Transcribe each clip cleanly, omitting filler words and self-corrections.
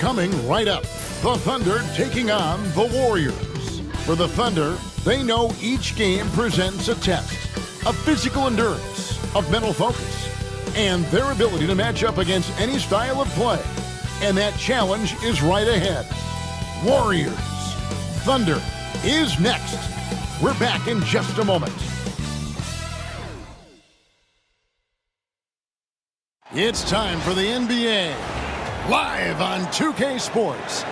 coming right up. The Thunder taking on the Warriors. For the Thunder, they know each game presents a test of physical endurance, of mental focus, and their ability to match up against any style of play. And that challenge is right ahead. Warriors. Thunder is next. We're back in just a moment. It's time for the NBA, live on 2K Sports.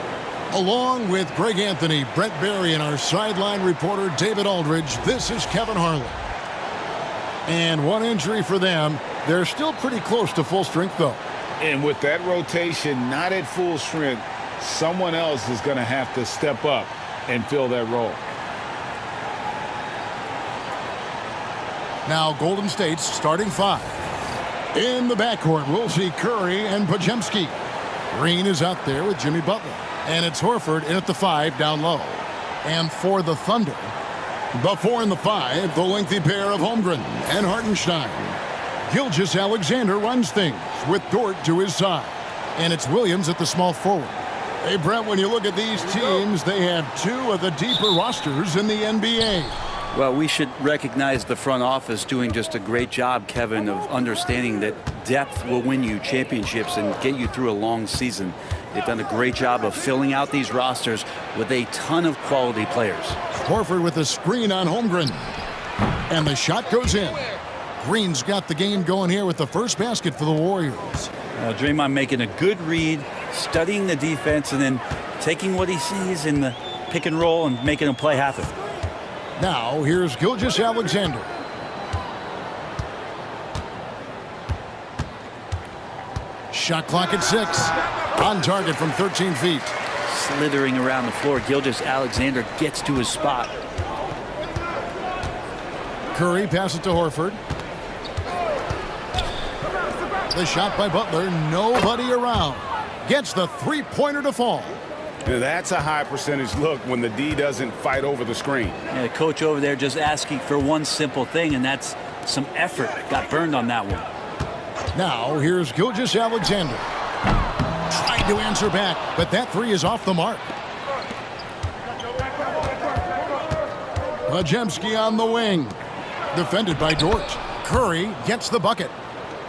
Along with Greg Anthony, Brett Barry, and our sideline reporter David Aldridge, this is Kevin Harlan. And one injury for them. They're still pretty close to full strength, though. And with that rotation not at full strength, someone else is going to have to step up and fill that role. Now Golden State's starting five. In the backcourt, we'll see Curry and Podziemski. Green is out there with Jimmy Butler. And it's Horford in at the 5 down low. And for the Thunder, the 4 and the 5, the lengthy pair of Holmgren and Hartenstein. Gilgeous-Alexander runs things with Dort to his side. And it's Williams at the small forward. Hey, Brent, when you look at these teams, they have two of the deeper rosters in the NBA. Well, we should recognize the front office doing just a great job, Kevin, of understanding that depth will win you championships and get you through a long season. They've done a great job of filling out these rosters with a ton of quality players. Horford with a screen on Holmgren. And the shot goes in. Green's got the game going here with the first basket for the Warriors. Draymond making a good read, studying the defense, and then taking what he sees in the pick and roll and making a play happen. Now, here's Gilgeous-Alexander. Shot clock at 6. On target from 13 feet. Slithering around the floor, Gilgeous-Alexander gets to his spot. Curry passes it to Horford. The shot by Butler, nobody around. Gets the three-pointer to fall. Now that's a high percentage look when the D doesn't fight over the screen. Yeah, the coach over there just asking for one simple thing, and that's some effort. Got burned on that one. Now, here's Gilgeous-Alexander. Tried to answer back, but that three is off the mark. Podziemski on the wing. Defended by Dort. Curry gets the bucket.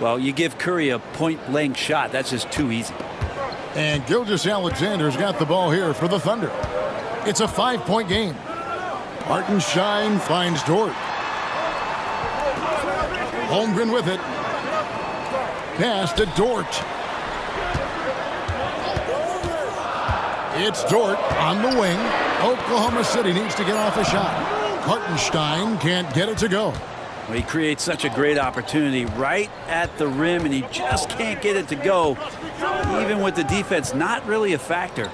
Well, you give Curry a point-blank shot. That's just too easy. And Gilgeous-Alexander's got the ball here for the Thunder. It's a 5-point game. Hartenstein finds Dort. Holmgren with it. Pass to Dort. It's Dort on the wing. Oklahoma City needs to get off a shot. Hartenstein can't get it to go. Well, he creates such a great opportunity right at the rim, and he just can't get it to go, even with the defense not really a factor.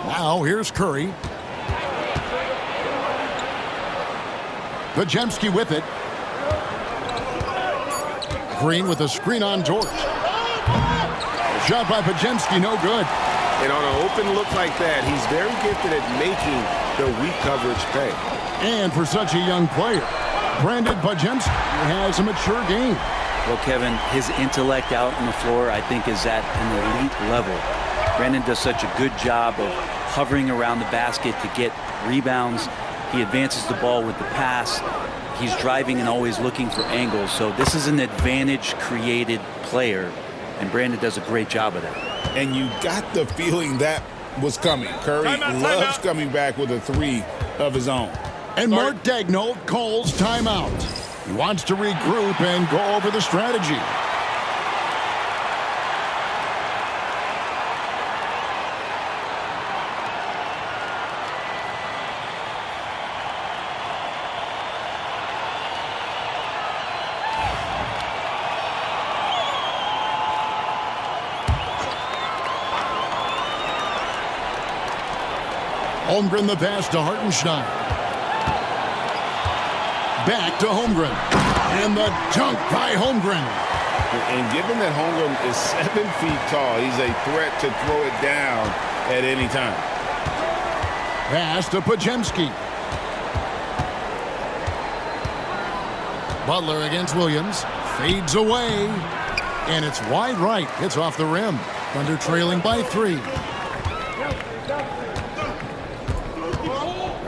Now here's Curry. Podziemski with it. Green with a screen on Dort. Shot by Podziemski, no good. And on an open look like that, he's very gifted at making the weak coverage pay. And for such a young player, Brandon Podziemski has a mature game. Well, Kevin, his intellect out on the floor, I think, is at an elite level. Brandon does such a good job of hovering around the basket to get rebounds. He advances the ball with the pass. He's driving and always looking for angles. So this is an advantage-created player, and Brandon does a great job of that. And you got the feeling that was coming. Curry loves coming back with a three of his own. And Mark Daigneault calls timeout. He wants to regroup and go over the strategy. Holmgren the pass to Hartenstein. Back to Holmgren. And the dunk by Holmgren. And given that Holmgren is 7 feet tall, he's a threat to throw it down at any time. Pass to Podziemski. Butler against Williams. Fades away. And it's wide right. It's off the rim. Thunder trailing by 3.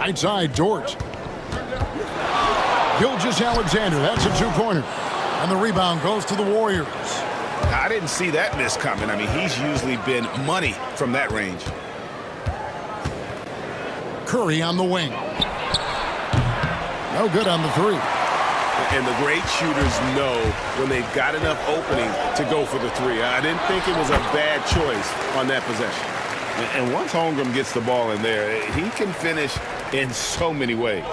Right side, Dort. Gilgeous-Alexander, that's a two-pointer. And the rebound goes to the Warriors. I didn't see that miss coming. I mean, he's usually been money from that range. Curry on the wing. No good on the three. And the great shooters know when they've got enough opening to go for the three. I didn't think it was a bad choice on that possession. And once Holmgren gets the ball in there, he can finish in so many ways.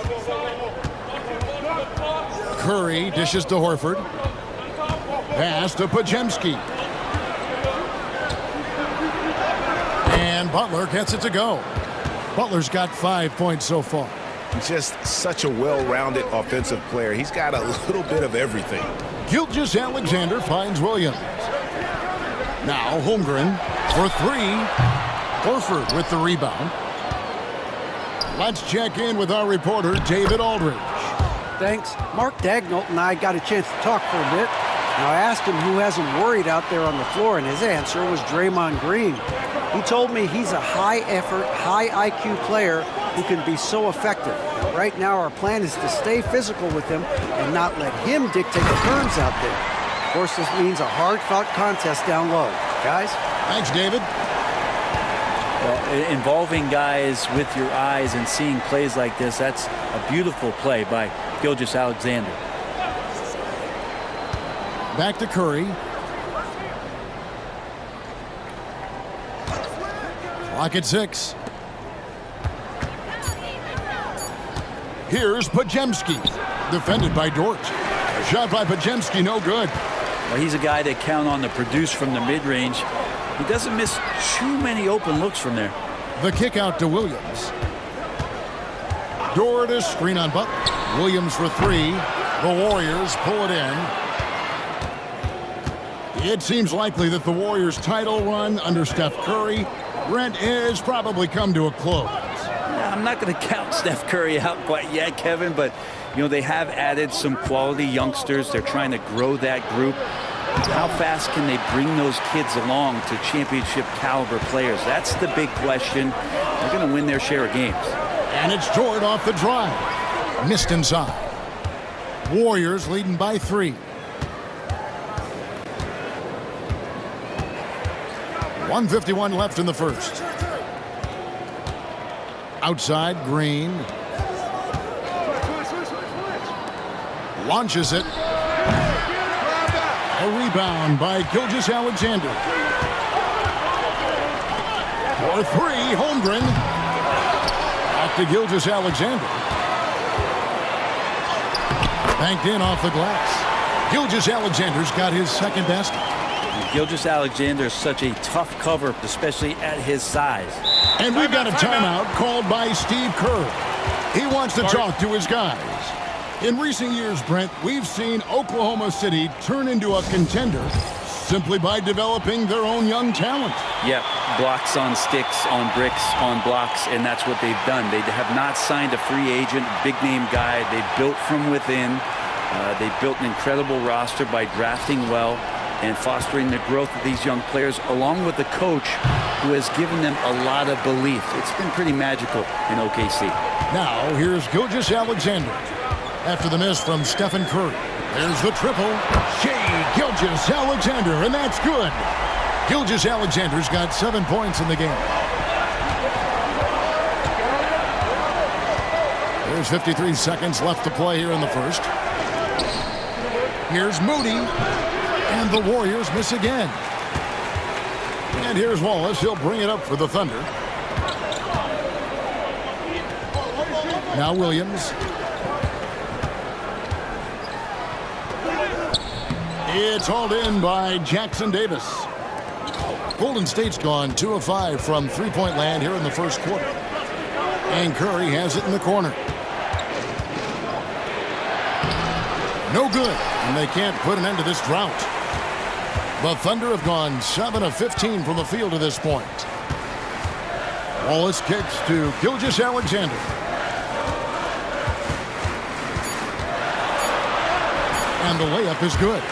Curry dishes to Horford. Pass to Podziemski. And Butler gets it to go. Butler's got 5 points so far. He's just such a well-rounded offensive player. He's got a little bit of everything. Gilgeous-Alexander finds Williams. Now Holmgren for three. Horford with the rebound. Let's check in with our reporter, David Aldridge. Thanks. Mark Dagnall and I got a chance to talk for a bit. Now, I asked him who has him worried out there on the floor, and his answer was Draymond Green. He told me he's a high-effort, high-IQ player who can be so effective. Right now, our plan is to stay physical with him and not let him dictate the terms out there. Of course, this means a hard-fought contest down low. Guys? Thanks, David. Well, involving guys with your eyes and seeing plays like this, that's a beautiful play by Gilgeous-Alexander. Back to Curry. Clock at 6. Here's Podziemski. Defended by Dort. A shot by Podziemski, no good. Well, he's a guy that count on to produce from the mid-range. He doesn't miss too many open looks from there. The kick out to Williams. Dort is screen on Butler. Williams for three. The Warriors pull it in. It seems likely that the Warriors' title run under Steph Curry, Brent, is probably come to a close. Yeah, I'm not going to count Steph Curry out quite yet, Kevin, but you know they have added some quality youngsters. They're trying to grow that group. How fast can they bring those kids along to championship caliber players? That's the big question. They're going to win their share of games. And it's Dort off the drive. Missed inside. Warriors leading by 3. 1:51 left in the first. Outside, Green. Launches it. A rebound by Gilgeous-Alexander. For three, Holmgren. Back to Gilgeous-Alexander. Banked in off the glass. Gilgeous-Alexander's got his second basket. Gilgeous-Alexander is such a tough cover, especially at his size. And we've got a timeout called by Steve Kerr. He wants to talk to his guys. In recent years, Brent, we've seen Oklahoma City turn into a contender simply by developing their own young talent. Yep, blocks on sticks, on bricks, on blocks, and that's what they've done. They have not signed a free agent, big-name guy. They've built from within. They built an incredible roster by drafting well and fostering the growth of these young players, along with the coach who has given them a lot of belief. It's been pretty magical in OKC. Now, here's Gilgeous-Alexander. After the miss from Stephen Curry. There's the triple. Shea Gilgeous-Alexander, and that's good. Gilgeous-Alexander's got 7 points in the game. There's 53 seconds left to play here in the first. Here's Moody. And the Warriors miss again. And here's Wallace. He'll bring it up for the Thunder. Now Williams. It's hauled in by Jackson Davis. Golden State's gone 2 of 5 from three-point land here in the first quarter. And Curry has it in the corner. No good, and they can't put an end to this drought. The Thunder have gone 7 of 15 from the field to this point. Wallace kicks to Gilgeous-Alexander. And the layup is good.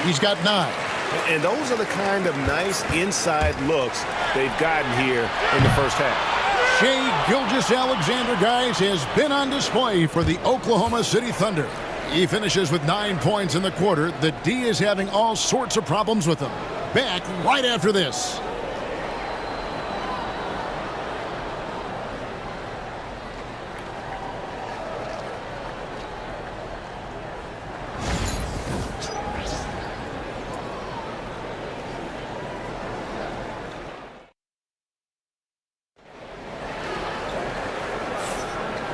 He's got 9. And those are the kind of nice inside looks they've gotten here in the first half. Shai Gilgeous-Alexander, guys, has been on display for the Oklahoma City Thunder. He finishes with 9 points in the quarter. The D is having all sorts of problems with him. Back right after this.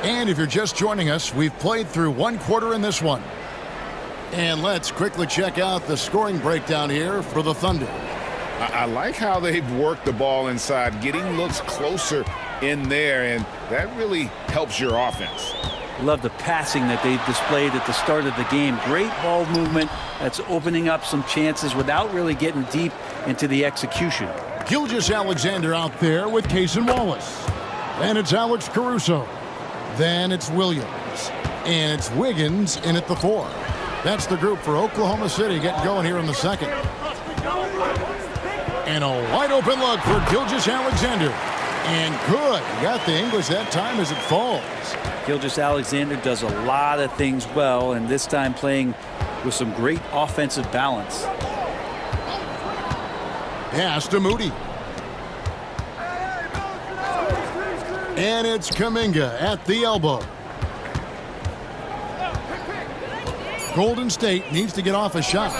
And if you're just joining us, we've played through 1 quarter in this one. And let's quickly check out the scoring breakdown here for the Thunder. I like how they've worked the ball inside, getting looks closer in there, and that really helps your offense. Love the passing that they've displayed at the start of the game. Great ball movement that's opening up some chances without really getting deep into the execution. Gilgeous-Alexander out there with Cason Wallace. And it's Alex Caruso. Then it's Williams. And it's Wiggins in at the 4. That's the group for Oklahoma City getting going here in the second. And a wide open look for Gilgeous-Alexander. And good. He got the English that time as it falls. Gilgeous-Alexander does a lot of things well, and this time playing with some great offensive balance. Pass to Moody. And it's Kuminga at the elbow. Golden State needs to get off a shot.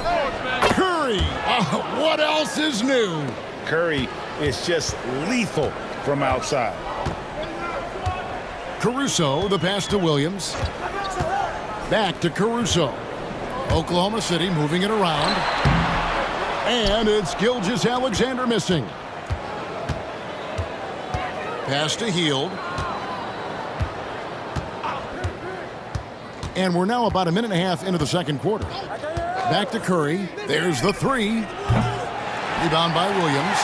Curry! Oh, what else is new? Curry is just lethal from outside. Caruso, the pass to Williams. Back to Caruso. Oklahoma City moving it around. And it's Gilgeous-Alexander missing. Pass to Hield. And we're now about a minute and a half into the second quarter. Back to Curry. There's the 3. Rebound by Williams.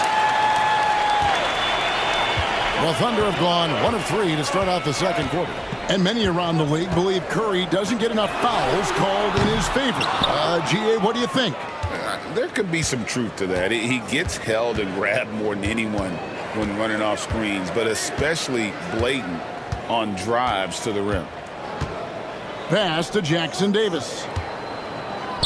The Thunder have gone 1 of 3 to start out the second quarter. And many around the league believe Curry doesn't get enough fouls called in his favor. GA, what do you think? There could be some truth to that. He gets held and grabbed more than anyone when running off screens, but especially blatant on drives to the rim. Pass to Jackson Davis.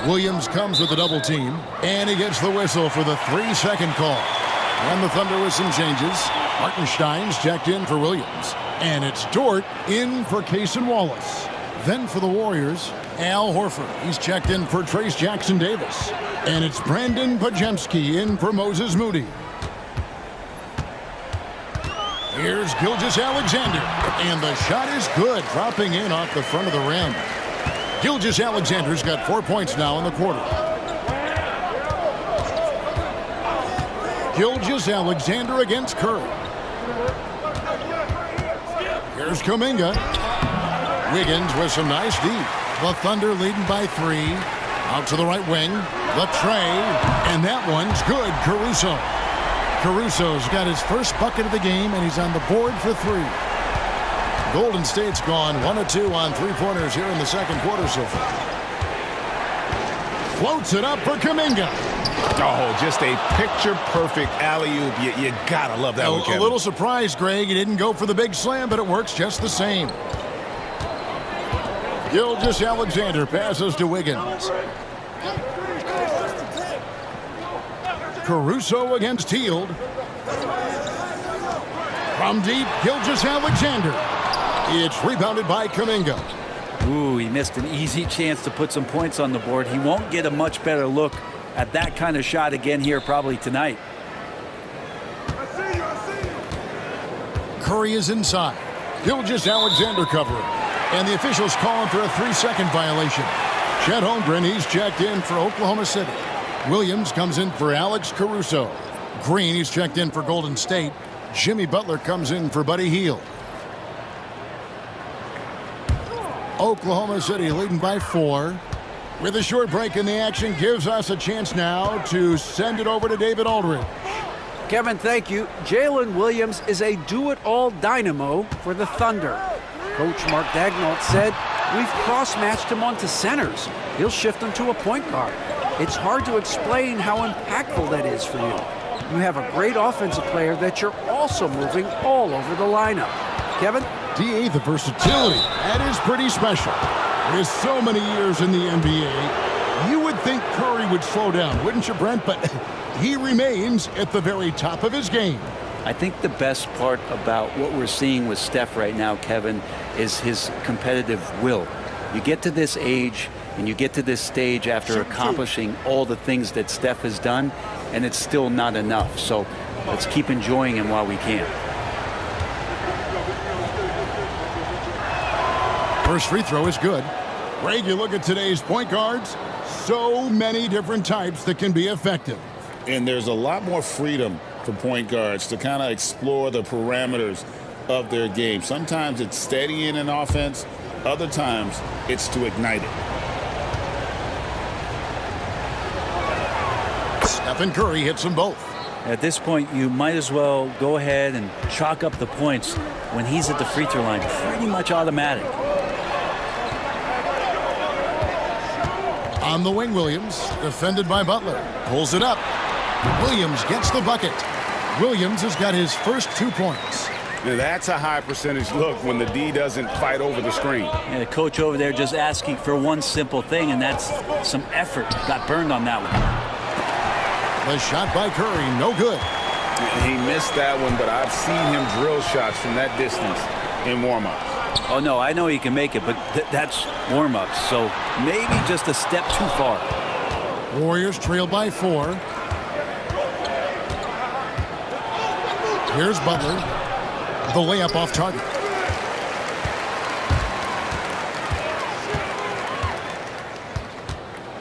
Williams comes with the double team, and he gets the whistle for the 3-second call. And the Thunder with some changes. Martinstein's checked in for Williams. And it's Dort in for Cason Wallace. Then for the Warriors, Al Horford. He's checked in for Trace Jackson Davis. And it's Brandon Podziemski in for Moses Moody. Here's Gilgeous-Alexander. And the shot is good, dropping in off the front of the rim. Gilgeous-Alexander's got 4 points now in the quarter. Gilgeous-Alexander against Curry. Here's Kuminga. Wiggins with some nice D. The Thunder leading by 3. Out to the right wing. The tray. And that one's good. Caruso. Caruso's got his first bucket of the game, and he's on the board for 3. Golden State's gone 1 of 2 on 3-pointers here in the second quarter so far. Floats it up for Kuminga. Oh, just a picture-perfect alley-oop. You gotta love that one, Kevin. A little surprised, Greg. He didn't go for the big slam, but it works just the same. Gilgeous-Alexander passes to Wiggins. Caruso against Hield. From deep, Gilgeous-Alexander. It's rebounded by Kuminga. Ooh, he missed an easy chance to put some points on the board. He won't get a much better look at that kind of shot again here probably tonight. Curry is inside. Gilgeous-Alexander covering. And the officials calling for a 3-second violation. Chet Holmgren, he's checked in for Oklahoma City. Williams comes in for Alex Caruso. Green, he's checked in for Golden State. Jimmy Butler comes in for Buddy Hield. Oklahoma City leading by 4. With a short break in the action, gives us a chance now to send it over to David Aldridge. Kevin, thank you. Jalen Williams is a do-it-all dynamo for the Thunder. Coach Mark Daigneault said, "We've cross-matched him onto centers. He'll shift him to a point guard. It's hard to explain how impactful that is for you." you have a great offensive player that you're also moving all over the lineup. Kevin? DA, the versatility, that is pretty special. With so many years in the NBA, you would think Curry would slow down, wouldn't you, Brent? But he remains at the very top of his game. I think the best part about what we're seeing with Steph right now, Kevin, is his competitive will. You get to this age and you get to this stage after accomplishing all the things that Steph has done, and it's still not enough. So let's keep enjoying him while we can. First free throw is good. Greg, you look at today's point guards, so many different types that can be effective. And there's a lot more freedom for point guards to kind of explore the parameters of their game. Sometimes it's steadying an offense. Other times it's to ignite it. Stephen Curry hits them both. At this point, you might as well go ahead and chalk up the points when he's at the free throw line. Pretty much automatic. On the wing, Williams, defended by Butler. Pulls it up. Williams gets the bucket. Williams has got his first 2 points. Now that's a high percentage look when the D doesn't fight over the screen. And the coach over there just asking for one simple thing, and that's some effort. Got burned on that one. The shot by Curry, no good. He missed that one, but I've seen him drill shots from that distance in warm-ups. Oh, no, I know he can make it, but that's warm-ups, so maybe just a step too far. Warriors trail by 4. Here's Butler. The layup off target.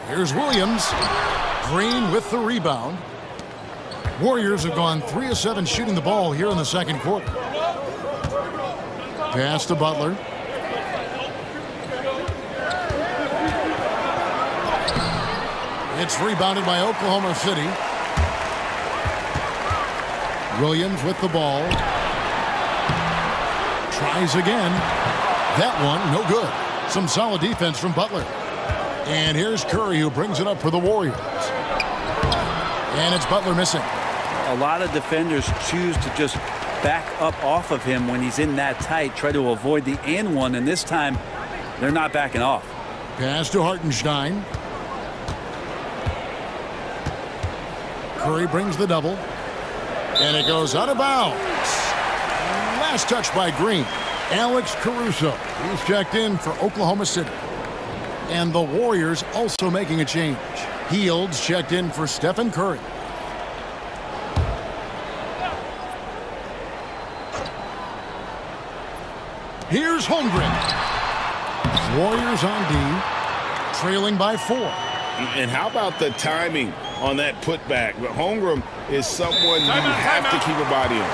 Here's Williams. Green with the rebound. Warriors have gone 3 of 7 shooting the ball here in the second quarter. Pass to Butler. It's rebounded by Oklahoma City. Williams with the ball. Tries again. That one, no good. Some solid defense from Butler. And here's Curry, who brings it up for the Warriors. And it's Butler missing. A lot of defenders choose to just back up off of him when he's in that tight, try to avoid the and one, and this time they're not backing off. Pass to Hartenstein. Curry brings the double. And it goes out of bounds. Last touch by Green. Alex Caruso. He's checked in for Oklahoma City. And the Warriors also making a change. Fields checked in for Stephen Curry. Here's Holmgren. Warriors on D, trailing by 4. And how about the timing on that putback? Holmgren is someone you have to keep a body on.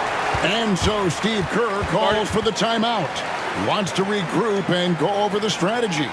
And so Steve Kerr calls for the timeout. He wants to regroup and go over the strategy.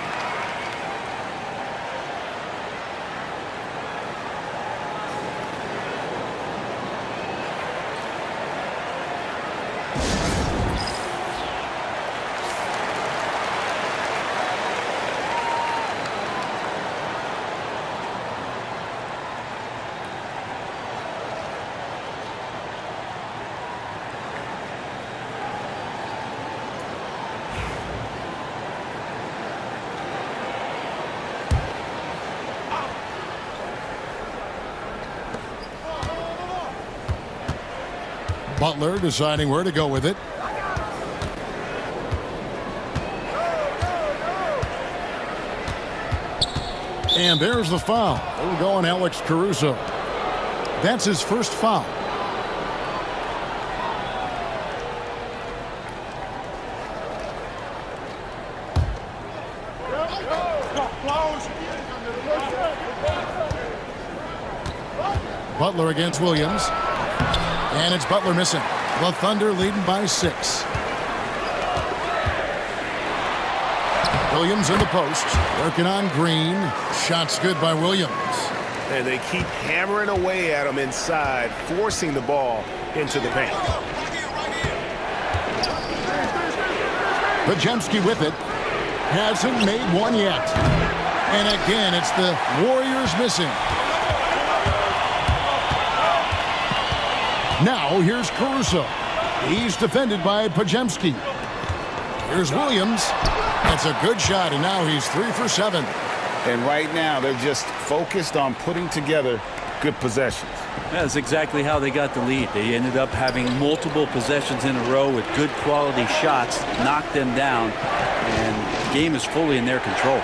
Butler deciding where to go with it. And there's the foul. We'll go on Alex Caruso. That's his first foul. Butler against Williams. And it's Butler missing. The Thunder leading by 6. Williams in the post. Working on Green. Shot's good by Williams. And they keep hammering away at him inside, forcing the ball into the paint. Podziemski with it. Hasn't made one yet. And again, it's the Warriors missing. Now here's Caruso. He's defended by Pajemski. Here's Williams. That's a good shot, and now he's 3 for 7. And right now, they're just focused on putting together good possessions. That's exactly how they got the lead. They ended up having multiple possessions in a row with good quality shots, knocked them down, and the game is fully in their control.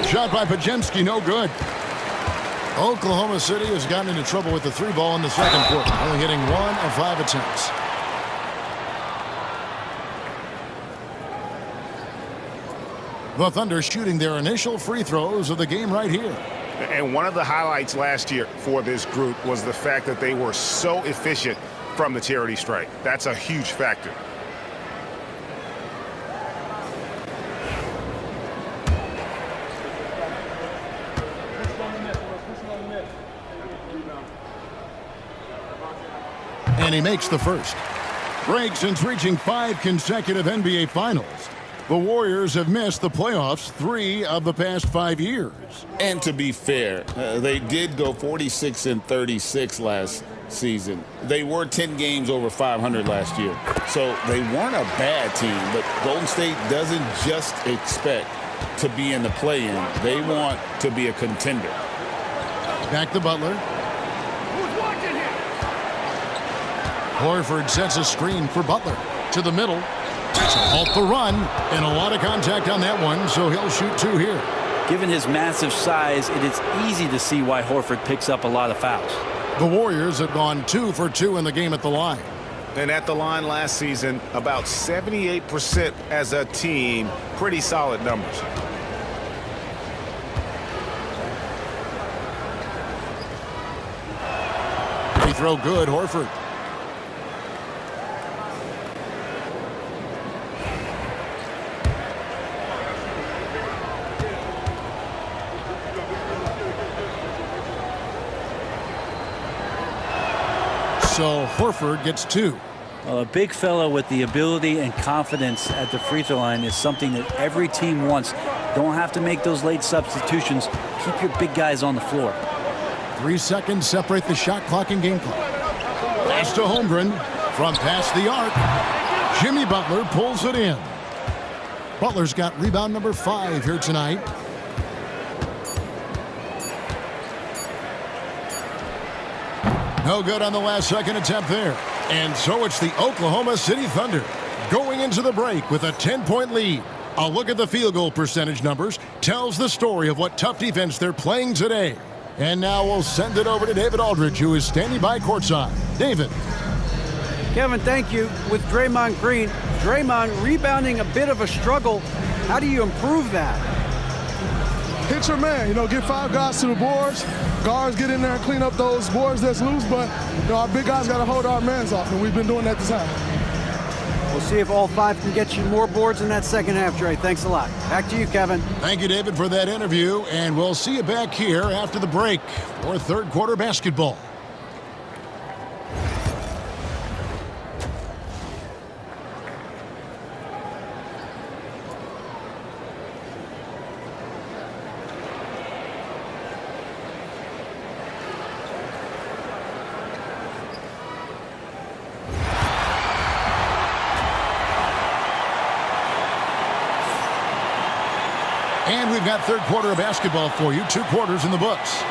Shot by Pajemski, no good. Oklahoma City has gotten into trouble with the 3 ball in the second quarter, only hitting 1 of 5 attempts. The Thunder shooting their initial free throws of the game right here. And one of the highlights last year for this group was the fact that they were so efficient from the charity stripe. That's a huge factor. And he makes the first. Break since reaching 5 consecutive NBA Finals. The Warriors have missed the playoffs 3 of the past 5 years. And to be fair, they did go 46-36 last season. They were 10 games over 500 last year. So they weren't a bad team, but Golden State doesn't just expect to be in the play-in. They want to be a contender. Back to Butler. Horford sets a screen for Butler. To the middle. To halt the run. And a lot of contact on that one, so he'll shoot 2 here. Given his massive size, it is easy to see why Horford picks up a lot of fouls. The Warriors have gone 2 for 2 in the game at the line. And at the line last season, about 78% as a team. Pretty solid numbers. Free throw good, Horford. So Horford gets 2. Well, a big fella with the ability and confidence at the free throw line is something that every team wants. Don't have to make those late substitutions. Keep your big guys on the floor. 3 seconds separate the shot clock and game clock. Pass to Holmgren from past the arc. Jimmy Butler pulls it in. Butler's got rebound number 5 here tonight. No good on the last second attempt there. And so it's the Oklahoma City Thunder going into the break with a 10-point lead. A look at the field goal percentage numbers tells the story of what tough defense they're playing today. And now we'll send it over to David Aldridge, who is standing by courtside. David. Kevin, thank you. With Draymond Green, Draymond rebounding a bit of a struggle. How do you improve that? Hit your man, get 5 guys to the boards. Guards get in there and clean up those boards that's loose, but our big guys got to hold our mans off, and we've been doing that this half. We'll see if all 5 can get you more boards in that second half, Dre. Thanks a lot. Back to you, Kevin. Thank you, David, for that interview, and we'll see you back here after the break for third quarter basketball. And we've got third quarter of basketball for you. 2 quarters in the books.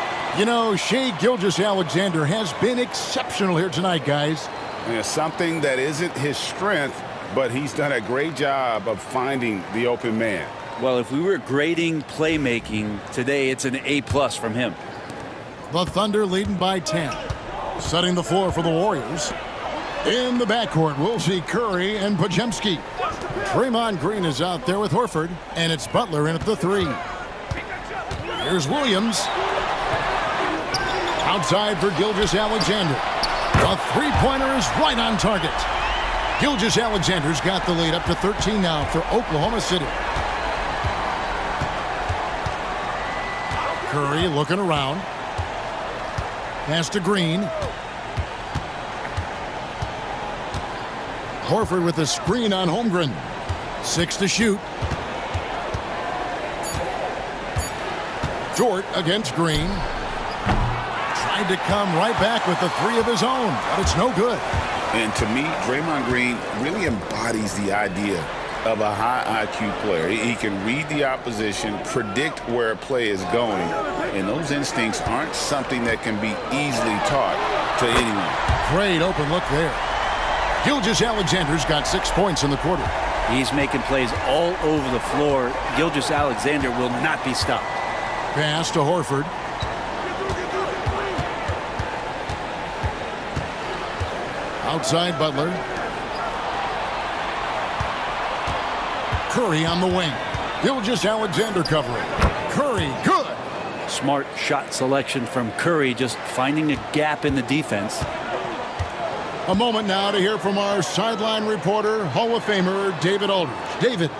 Shai Gilgeous-Alexander has been exceptional here tonight, guys. Something that isn't his strength, but he's done a great job of finding the open man. Well, if we were grading playmaking today, it's an A+ from him. The Thunder leading by 10. Setting the floor for the Warriors. In the backcourt, we'll see Curry and Pajemski. Draymond Green is out there with Horford, and it's Butler in at the 3. Here's Williams. Outside for Gilgeous-Alexander. The three-pointer is right on target. Gilgeous-Alexander's got the lead up to 13 now for Oklahoma City. Curry looking around. Pass to Green. Horford with a screen on Holmgren. 6 to shoot. Short against Green. tried to come right back with the three of his own, but it's no good. And to me, Draymond Green really embodies the idea of a high IQ player. He can read the opposition, predict where a play is going, and those instincts aren't something that can be easily taught to anyone. Great open look there. Gilgeous-Alexander's got 6 points in the quarter. He's making plays all over the floor. Gilgeous-Alexander will not be stopped. Pass to Horford. Outside Butler. Curry on the wing. Gilgeous-Alexander covering. Curry, good. Smart shot selection from Curry, just finding a gap in the defense. A moment now to hear from our sideline reporter, Hall of Famer David Aldridge. David.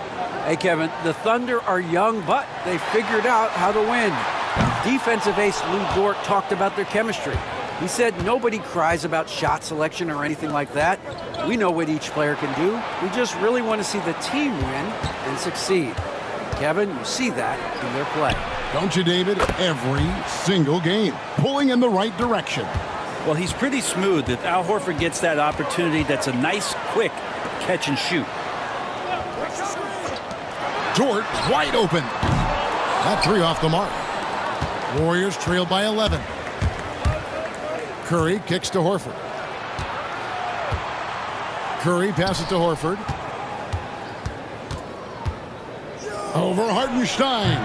Hey, Kevin, the Thunder are young, but they figured out how to win. Defensive ace Lou Dort talked about their chemistry. He said nobody cries about shot selection or anything like that. We know what each player can do. We just really want to see the team win and succeed. Kevin, you see that in their play. Don't you, David? Every single game, pulling in the right direction. Well, he's pretty smooth. If Al Horford gets that opportunity, that's a nice, quick catch and shoot. Dort wide open. That three off the mark. Warriors trail by 11. Curry kicks to Horford. Curry passes to Horford. Over Hartenstein.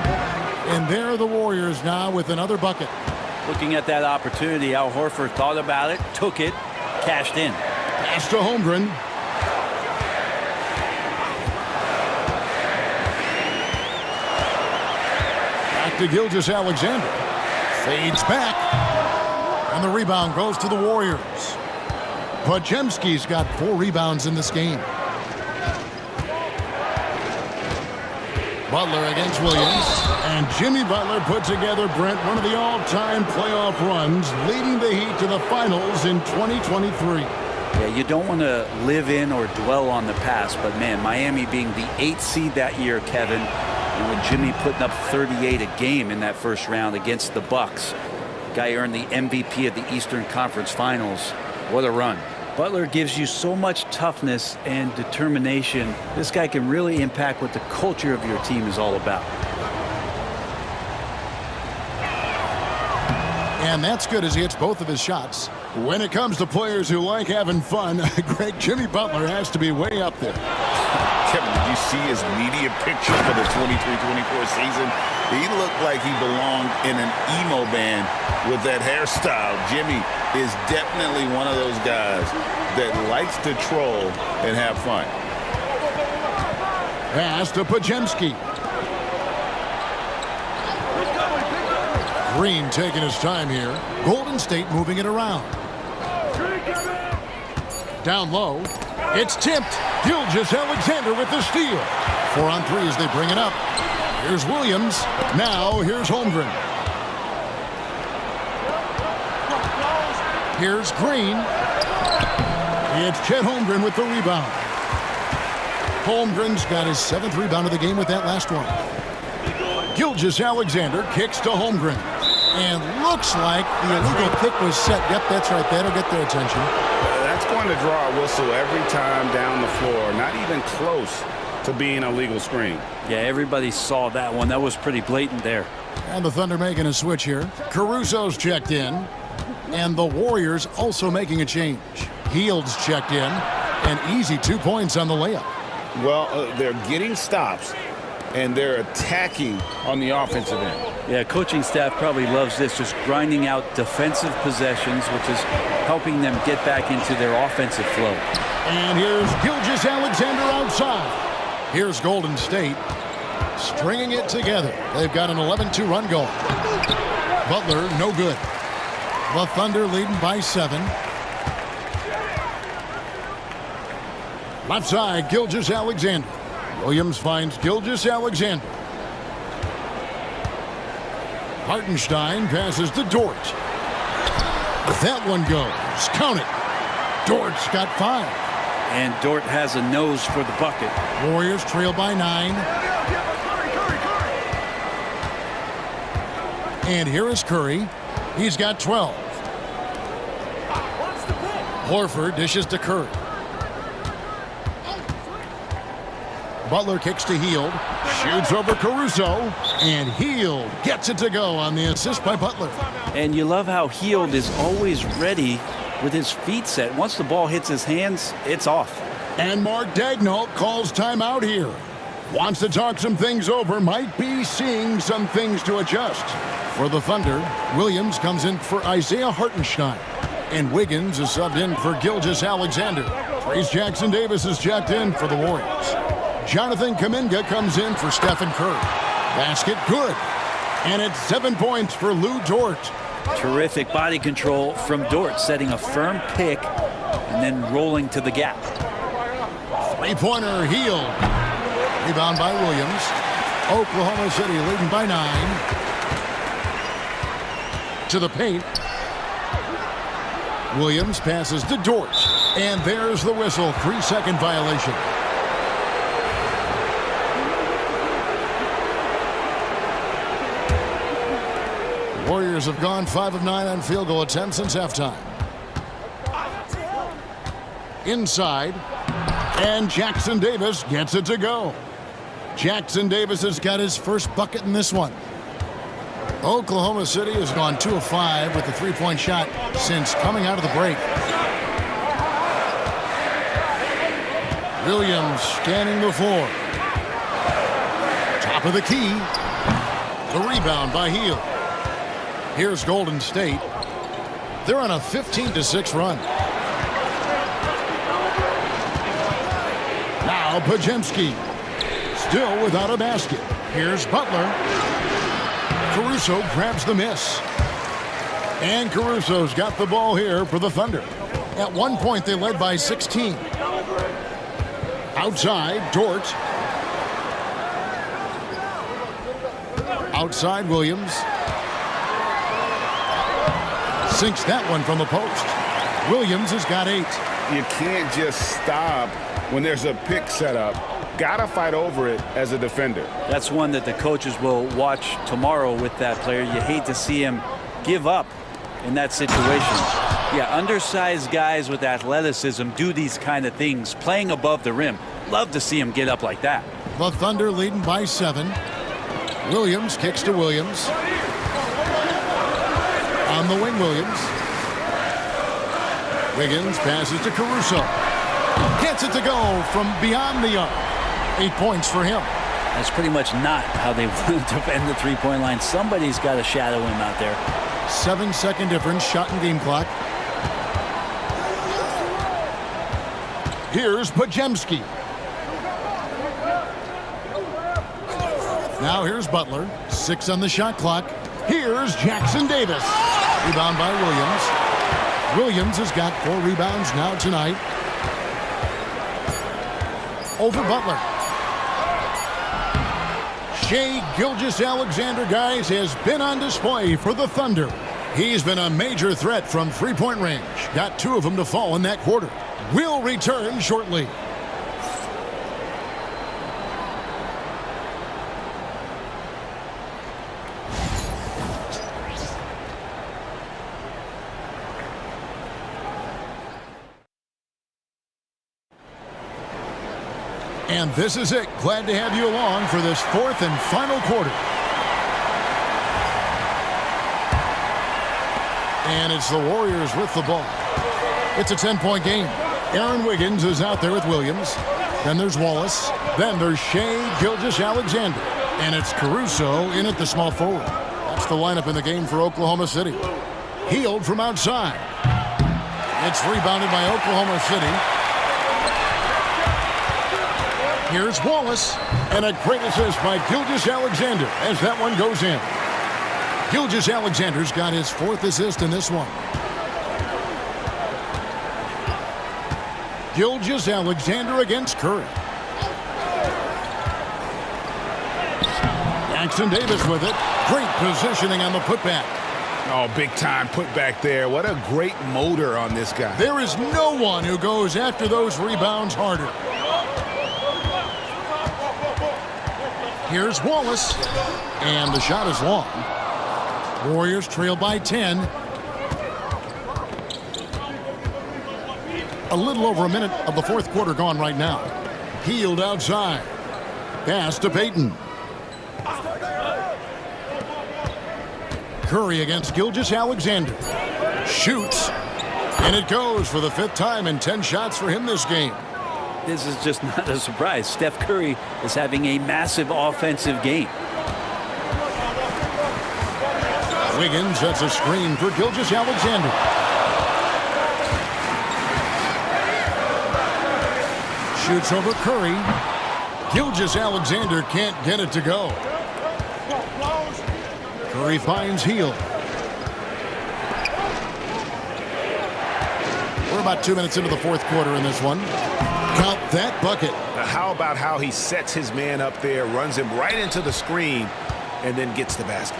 And there are the Warriors now with another bucket. Looking at that opportunity, Al Horford thought about it, took it, cashed in. Pass to Holmgren. Back to Gilgeous-Alexander. Fades back. And the rebound goes to the Warriors. Podziemski's got 4 rebounds in this game. Butler against Williams. And Jimmy Butler put together, Brent, one of the all-time playoff runs, leading the Heat to the finals in 2023. Yeah, you don't want to live in or dwell on the past, but man, Miami being the 8th seed that year, Kevin, and with Jimmy putting up 38 a game in that first round against the Bucks. Guy earned the MVP of the Eastern Conference Finals. What a run. Butler gives you so much toughness and determination. This guy can really impact what the culture of your team is all about. And that's good as he hits both of his shots. When it comes to players who like having fun, Greg, Jimmy Butler has to be way up there. Kevin, did you see his media picture for the 23-24 season? He looked like he belonged in an emo band with that hairstyle. Jimmy is definitely one of those guys that likes to troll and have fun. Pass to Podziemski. Green taking his time here. Golden State moving it around. Down low. It's tipped. Gilgeous-Alexander with the steal. 4 on 3 as they bring it up. Here's Williams. Now here's Holmgren. Here's Green. It's Chet Holmgren with the rebound. Holmgren's got his 7th rebound of the game with that last one. Gilgeous-Alexander kicks to Holmgren. And looks like the illegal kick was set. Yep, that's right. That'll get their attention. That's going to draw a whistle every time down the floor. Not even close to being a legal screen. Yeah, everybody saw that one. That was pretty blatant there. And the Thunder making a switch here. Caruso's checked in. And the Warriors also making a change. Hield's checked in. And easy 2 points on the layup. Well, they're getting stops, and they're attacking on the offensive end. Yeah, coaching staff probably loves this, just grinding out defensive possessions, which is helping them get back into their offensive flow. And here's Gilgeous-Alexander outside. Here's Golden State stringing it together. They've got an 11-2 run going. Butler, no good. The Thunder leading by 7. Left side, Gilgeous-Alexander. Williams finds Gilgeous-Alexander. Hartenstein passes to Dort. That one goes. Count it. Dort's got 5. And Dort has a nose for the bucket. Warriors trail by 9. And here is Curry. He's got 12. Horford dishes to Curry. Butler kicks to Hield. Shoots over Caruso. And Hield gets it to go on the assist by Butler. And you love how Hield is always ready with his feet set. Once the ball hits his hands, it's off. And Mark Daigneault calls timeout here. Wants to talk some things over. Might be seeing some things to adjust. For the Thunder, Williams comes in for Isaiah Hartenstein. And Wiggins is subbed in for Gilgeous-Alexander. Trace Jackson-Davis is checked in for the Warriors. Jonathan Kuminga comes in for Stephen Curry. Basket good. And it's 7 points for Lou Dort. Terrific body control from Dort, setting a firm pick and then rolling to the gap. Three-pointer Hield. Rebound by Williams. Oklahoma City leading by 9. To the paint. Williams passes to Dort. And there's the whistle. 3-second violation. Warriors have gone 5 of 9 on field goal attempts since halftime. Inside. And Jackson-Davis gets it to go. Jackson-Davis has got his first bucket in this one. Oklahoma City has gone 2 of 5 with the three-point shot since coming out of the break. Williams scanning the floor. Top of the key. The rebound by Hield. Here's Golden State. They're on a 15-6 run. Now Podziemski. Still without a basket. Here's Butler. Caruso grabs the miss. And Caruso's got the ball here for the Thunder. At one point, they led by 16. Outside, Dort. Outside, Williams. Sinks that one from the post. Williams has got 8. You can't just stop when there's a pick set up. Gotta fight over it as a defender. That's one that the coaches will watch tomorrow with that player. You hate to see him give up in that situation. Yeah, undersized guys with athleticism do these kind of things, playing above the rim. Love to see him get up like that. The Thunder leading by 7. Williams kicks to Williams. On the wing, Williams. Wiggins passes to Caruso. Gets it to go from beyond the arc. 8 points for him. That's pretty much not how they want to defend the three-point line. Somebody's got to shadow him out there. 7-second difference, shot and game clock. Here's Podziemski. Now here's Butler. 6 on the shot clock. Here's Jackson-Davis. Rebound by Williams. Williams has got 4 rebounds now tonight. Over Butler. Shai Gilgeous-Alexander, guys, has been on display for the Thunder. He's been a major threat from three-point range. Got 2 of them to fall in that quarter. We'll return shortly. And this is it. Glad to have you along for this 4th and final quarter. And it's the Warriors with the ball. It's a 10-point game. Aaron Wiggins is out there with Williams. Then there's Wallace. Then there's Shai Gilgeous-Alexander. And it's Caruso in at the small forward. That's the lineup in the game for Oklahoma City. Hield from outside. It's rebounded by Oklahoma City. Here's Wallace, and a great assist by Gilgeous-Alexander as that one goes in. Gilgeous-Alexander's got his 4th assist in this one. Gilgeous-Alexander against Curry. Jackson-Davis with it. Great positioning on the putback. Oh, big time putback there. What a great motor on this guy. There is no one who goes after those rebounds harder. Here's Wallace, and the shot is long. Warriors trail by 10. A little over a minute of the fourth quarter gone right now. Healed outside. Pass to Payton. Curry against Gilgeous-Alexander. Shoots. And it goes for the 5th time and 10 shots for him this game. This is just not a surprise. Steph Curry is having a massive offensive game. Wiggins sets a screen for Gilgeous-Alexander. Shoots over Curry. Gilgeous-Alexander can't get it to go. Curry finds Hield. We're about 2 minutes into the fourth quarter in this one. Count that bucket. Now, how about how he sets his man up there, runs him right into the screen, and then gets the basket.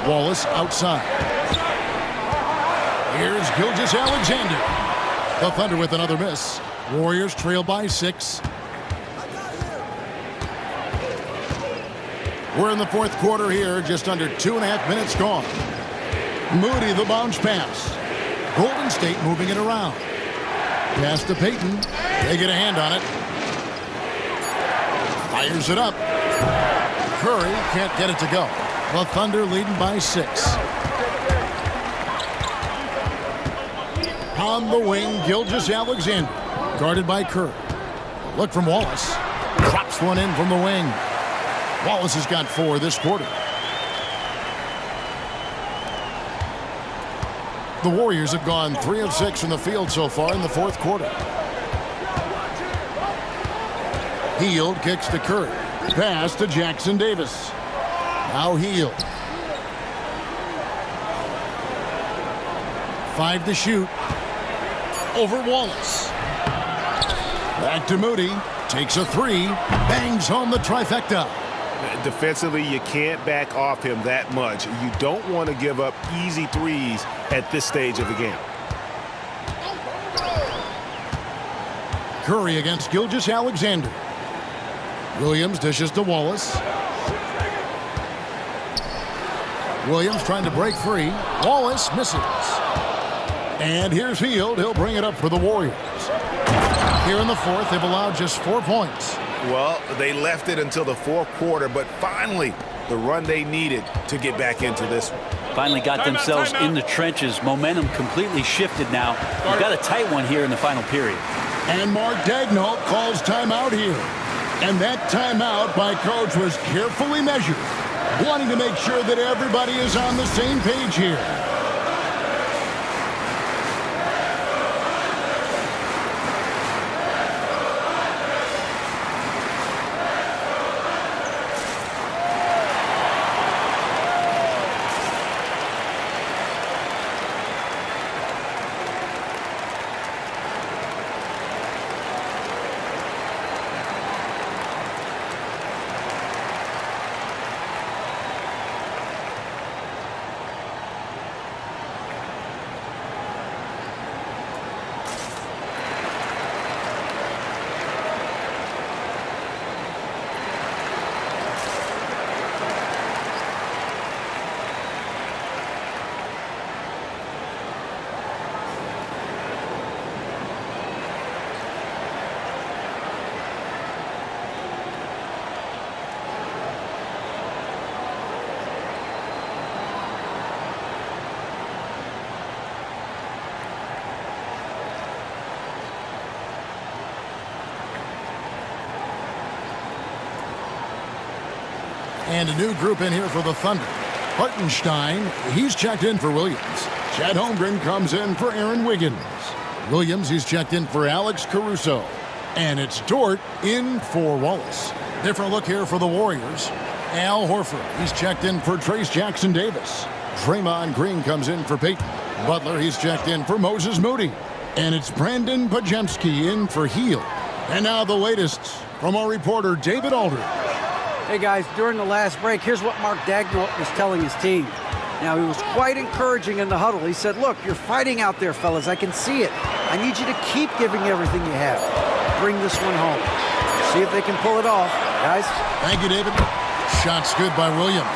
Wallace outside. Here's Gilgeous-Alexander. The Thunder with another miss. Warriors trail by 6. We're in the fourth quarter here, just under 2.5 minutes gone. Moody, the bounce pass. Golden State moving it around. Pass to Payton. They get a hand on it. Fires it up. Curry can't get it to go. The Thunder leading by 6. On the wing, Gilgeous-Alexander. Guarded by Curry. Look from Wallace. Drops one in from the wing. Wallace has got 4 this quarter. The Warriors have gone 3 of 6 from the field so far in the fourth quarter. Hield kicks to Curry. Pass to Jackson Davis. Now Hield. 5 to shoot. Over Wallace. Back to Moody. Takes a 3. Bangs home the trifecta. Defensively, you can't back off him that much. You don't want to give up easy threes at this stage of the game. Curry against Gilgeous-Alexander. Williams dishes to Wallace. Williams trying to break free. Wallace misses. And here's Hield. He'll bring it up for the Warriors. Here in the fourth, they've allowed just 4 points. Well, they left it until the fourth quarter, but finally the run they needed to get back into this one. Finally got themselves in the trenches. Momentum completely shifted now. We've got a tight one here in the final period. And Mark Daigneault calls timeout here. And that timeout by coach was carefully measured, wanting to make sure that everybody is on the same page here. And a new group in here for the Thunder. Hartenstein, he's checked in for Williams. Chad Holmgren comes in for Aaron Wiggins. Williams, he's checked in for Alex Caruso. And it's Dort in for Wallace. Different look here for the Warriors. Al Horford, he's checked in for Trace Jackson Davis. Draymond Green comes in for Payton. Butler, he's checked in for Moses Moody. And it's Brandon Podziemski in for Hield. And now the latest from our reporter, David Aldridge. Hey guys, during the last break, here's what Mark Daigneault was telling his team. Now, he was quite encouraging in the huddle. He said, look, you're fighting out there, fellas. I can see it. I need you to keep giving everything you have. Bring this one home. See if they can pull it off, guys. Thank you, David. Shots good by Williams.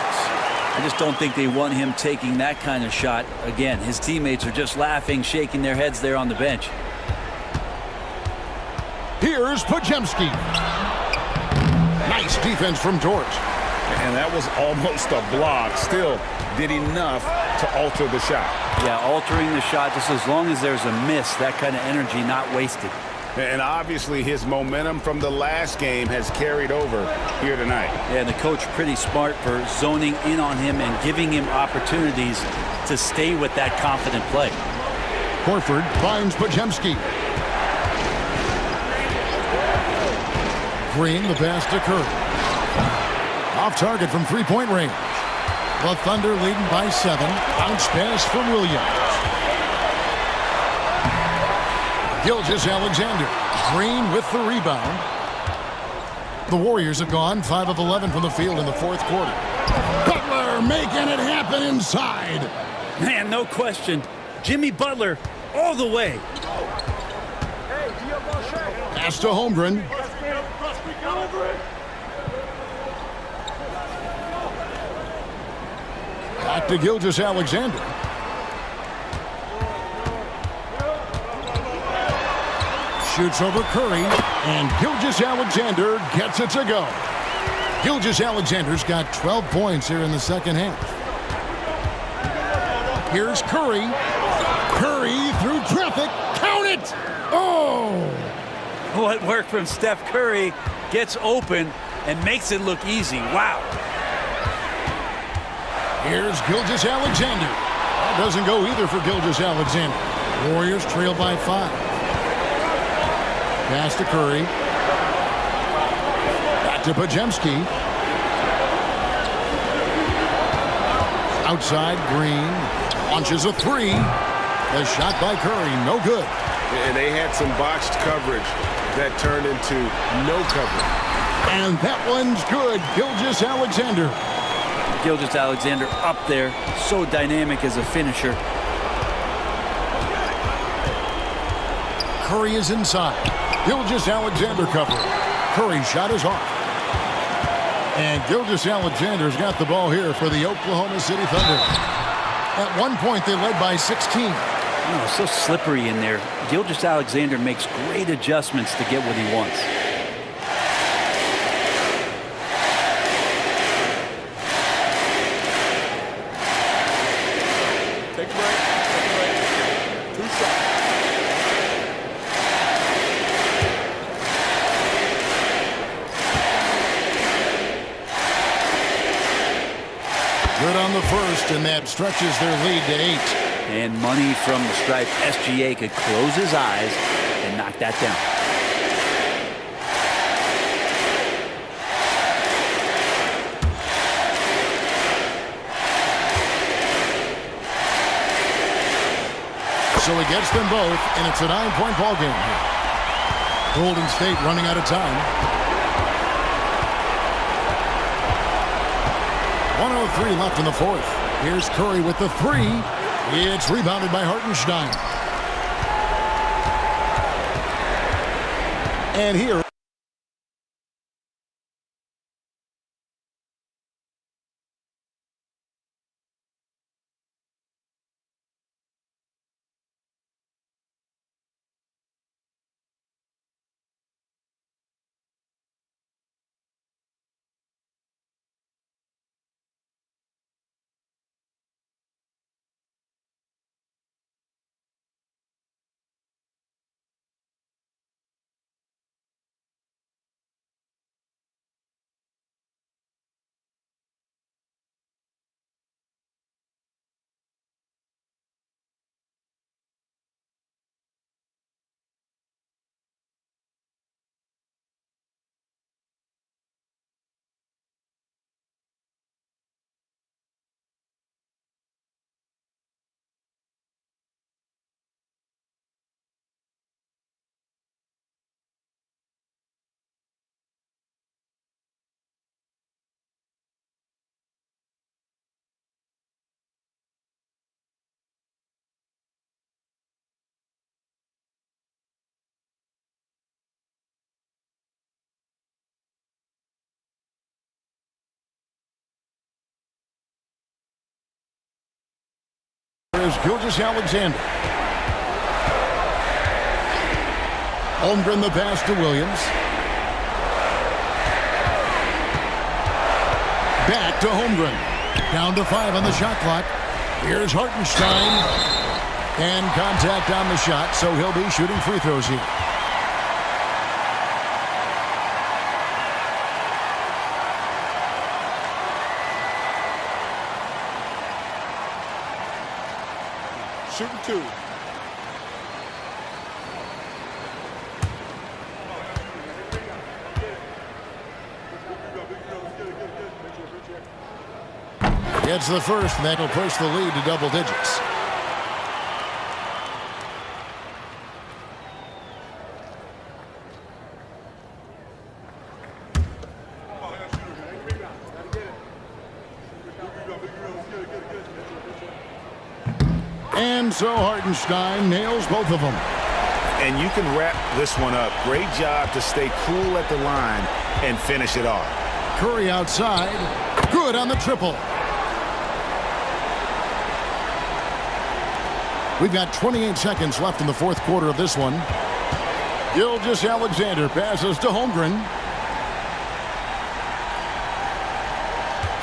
I just don't think they want him taking that kind of shot. Again, his teammates are just laughing, shaking their heads there on the bench. Here's Podziemski. Nice defense from George. And that was almost a block. Still did enough to alter the shot. Yeah, altering the shot, just as long as there's a miss, that kind of energy not wasted. And obviously his momentum from the last game has carried over here tonight. Yeah, and the coach pretty smart for zoning in on him and giving him opportunities to stay with that confident play. Horford finds Podziemski. Green, the pass to Curry. Off target from three-point range. The Thunder leading by 7. Bounce pass from Williams. Gilgeous-Alexander. Green with the rebound. The Warriors have gone 5 of 11 from the field in the fourth quarter. Butler making it happen inside. Man, no question. Jimmy Butler all the way. Pass to Holmgren. Back to Gilgeous-Alexander. Shoots over Curry, and Gilgeous-Alexander gets it to go. Gilgeous-Alexander's got 12 points here in the second half. Here's Curry. Curry through traffic. Count it! Oh! What work from Steph Curry gets open and makes it look easy. Wow. Here's Gilgeous-Alexander. That doesn't go either for Gilgeous-Alexander. Warriors trail by 5. Pass to Curry. Back to Podziemski. Outside, Green. Launches a 3. The shot by Curry, no good. And they had some botched coverage that turned into no coverage. And that one's good. Gilgeous-Alexander. Gilgeous-Alexander up there, so dynamic as a finisher. Curry is inside. Gilgeous-Alexander covering. Curry's shot is off. And Gilgeous-Alexander's got the ball here for the Oklahoma City Thunder. At one point, they led by 16. Oh, so slippery in there. Gilgeous-Alexander makes great adjustments to get what he wants. Take a break. Take a break. 2 shots. Good on the first, and that stretches their lead to 8. And money from the stripe. SGA could close his eyes and knock that down. So he gets them both, and it's a 9-point ball game here. Golden State running out of time. 1:03 left in the fourth. Here's Curry with the 3. It's rebounded by Hartenstein. And here is Gilgeous-Alexander. Holmgren the pass to Williams. Back to Holmgren. Down to 5 on the shot clock. Here's Hartenstein. And contact on the shot, so he'll be shooting free throws here. Shooting 2. Gets the first, and that'll push the lead to double digits. And so Hartenstein nails both of them. And you can wrap this one up. Great job to stay cool at the line and finish it off. Curry outside. Good on the triple. We've got 28 seconds left in the fourth quarter of this one. Gilgeous-Alexander passes to Holmgren.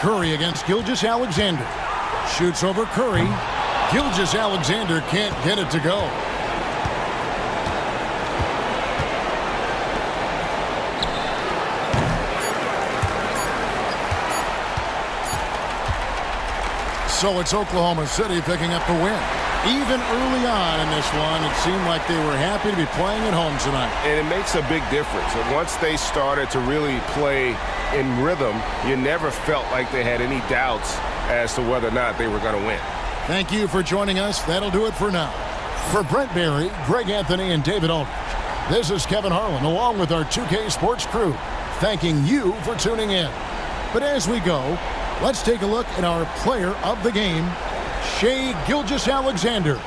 Curry against Gilgeous-Alexander. Shoots over Curry. Gilgeous-Alexander can't get it to go. So it's Oklahoma City picking up the win. Even early on in this one, it seemed like they were happy to be playing at home tonight. And it makes a big difference. And once they started to really play in rhythm, you never felt like they had any doubts as to whether or not they were going to win. Thank you for joining us. That'll do it for now. For Brent Barry, Greg Anthony, and David Aldridge, this is Kevin Harlan along with our 2K Sports crew, thanking you for tuning in. But as we go, let's take a look at our player of the game, Shai Gilgeous-Alexander.